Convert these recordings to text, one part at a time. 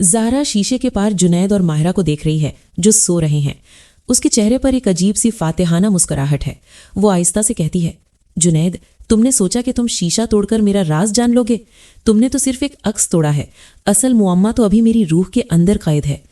ज़ारा शीशे के पार जुनैद और माहिरा को देख रही है जो सो रहे हैं। उसके चेहरे पर एक अजीब सी फातिहाना मुस्कुराहट है। वो आहिस्ता से कहती है, जुनैद, तुमने सोचा कि तुम शीशा तोड़कर मेरा राज जान लोगे? तुमने तो सिर्फ एक अक्स तोड़ा है, असल मुअम्मा तो अभी मेरी रूह के अंदर कैद है।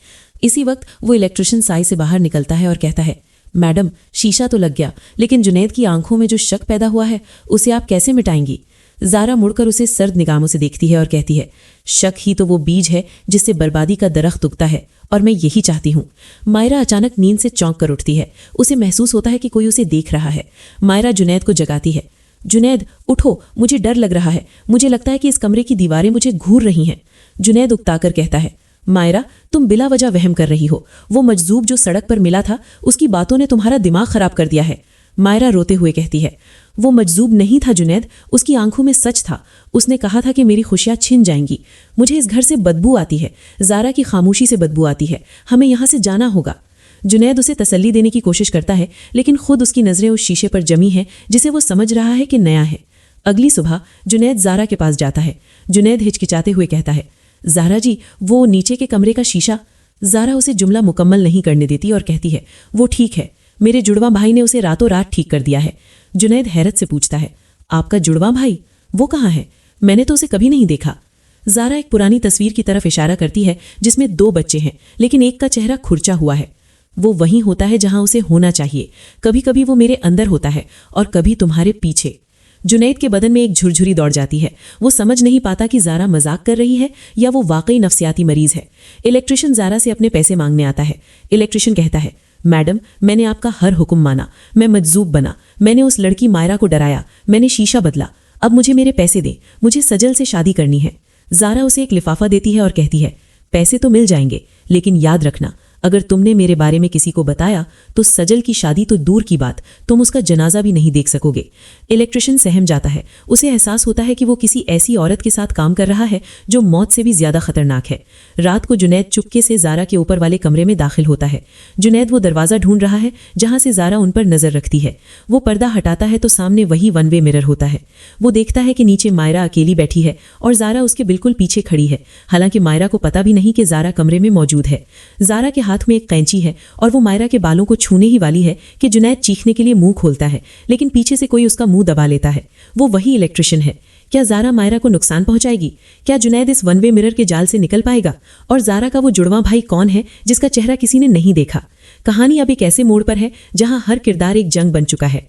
इसी वक्त वो इलेक्ट्रिशियन साई से बाहर निकलता है और कहता है, मैडम, शीशा तो लग गया, लेकिन जुनैद की आंखों में जो शक पैदा हुआ है उसे आप कैसे मिटाएंगी? ज़ारा मुड़कर उसे सर्द निगाहों से देखती है और कहती है, शक ही तो वो बीज है जिससे बर्बादी का दरख्त उगता है, और मैं यही चाहती हूँ। मायरा अचानक नींद से चौंक कर उठती है। उसे महसूस होता है कि कोई उसे देख रहा है। मायरा जुनैद को जगाती है। जुनैद, उठो, मुझे डर लग रहा है। मुझे लगता है कि इस कमरे की दीवारें मुझे घूर रही हैं। जुनैद उकताकर कहता है, मायरा, तुम बिला वजह वहम कर रही हो। वो मजजूब जो सड़क पर मिला था, उसकी बातों ने तुम्हारा दिमाग खराब कर दिया है। मायरा रोते हुए कहती है, वो मजजूब नहीं था जुनैद, उसकी आंखों में सच था। उसने कहा था कि मेरी खुशियां छिन जाएंगी। मुझे इस घर से बदबू आती है, ज़ारा की खामोशी से बदबू आती है। हमें यहाँ से जाना होगा। जुनैद उसे तसल्ली देने की कोशिश करता है, लेकिन खुद उसकी नज़रें उस शीशे पर जमी हैं जिसे वो समझ रहा है कि नया है। अगली सुबह जुनैद ज़ारा के पास जाता है। जुनैद हिचकिचाते हुए कहता है, ज़ारा जी, वो नीचे के कमरे का शीशा। ज़ारा उसे जुमला मुकम्मल नहीं करने देती और कहती है, वो ठीक है, मेरे जुड़वा भाई ने उसे रातों रात ठीक कर दिया है। जुनैद हैरत से पूछता है, आपका जुड़वा भाई? वो कहाँ है? मैंने तो उसे कभी नहीं देखा। ज़ारा एक पुरानी तस्वीर की तरफ इशारा करती है जिसमें 2 बच्चे हैं, लेकिन एक का चेहरा खुरचा हुआ है। वो वहीं होता है जहां उसे होना चाहिए। कभी कभी वो मेरे अंदर होता है और कभी तुम्हारे पीछे। जुनैद के बदन में एक झुरझुरी दौड़ जाती है। वो समझ नहीं पाता कि ज़ारा मजाक कर रही है या वो वाकई नफ्सियाती मरीज है। इलेक्ट्रिशियन ज़ारा से अपने पैसे मांगने आता है। इलेक्ट्रिशियन कहता है, मैडम, मैंने आपका हर हुक्म माना। मैं मजजूब बना, मैंने उस लड़की मायरा को डराया, मैंने शीशा बदला। अब मुझे मेरे पैसे दें, मुझे सजल से शादी करनी है। ज़ारा उसे एक लिफाफा देती है और कहती है, पैसे तो मिल जाएंगे, लेकिन याद रखना, अगर तुमने मेरे बारे में किसी को बताया तो सजल की शादी तो दूर की बात, तुम उसका जनाजा भी नहीं देख सकोगे। इलेक्ट्रिशियन सहम जाता है। उसे एहसास होता है कि वो किसी ऐसी औरत के साथ काम कर रहा है जो मौत से भी ज्यादा खतरनाक है। रात को जुनैद चुपके से ज़ारा के ऊपर वाले कमरे में दाखिल होता है। जुनैद वो दरवाज़ा ढूंढ रहा है जहां से ज़ारा उन पर नजर रखती है। वो पर्दा हटाता है तो सामने वही 1 वे मिरर होता है। वो देखता है कि नीचे मायरा अकेली बैठी है और ज़ारा उसके बिल्कुल पीछे खड़ी है। हालांकि मायरा को पता भी नहीं कि ज़ारा कमरे में मौजूद है। ज़ारा के हाथ में एक कैंची है और वो मायरा के बालों को छूने ही वाली है कि जुनैद चीखने के लिए मुंह खोलता है, लेकिन पीछे से कोई उसका मुंह दबा लेता है। वो वही इलेक्ट्रिशियन है। क्या ज़ारा मायरा को नुकसान पहुंचाएगी? क्या जुनैद इस 1 वे मिरर के जाल से निकल पाएगा? और ज़ारा का वो जुड़वा भाई कौन है जिसका चेहरा किसी ने नहीं देखा? कहानी अब एक ऐसे मोड़ पर है जहां हर किरदार एक जंग बन चुका है।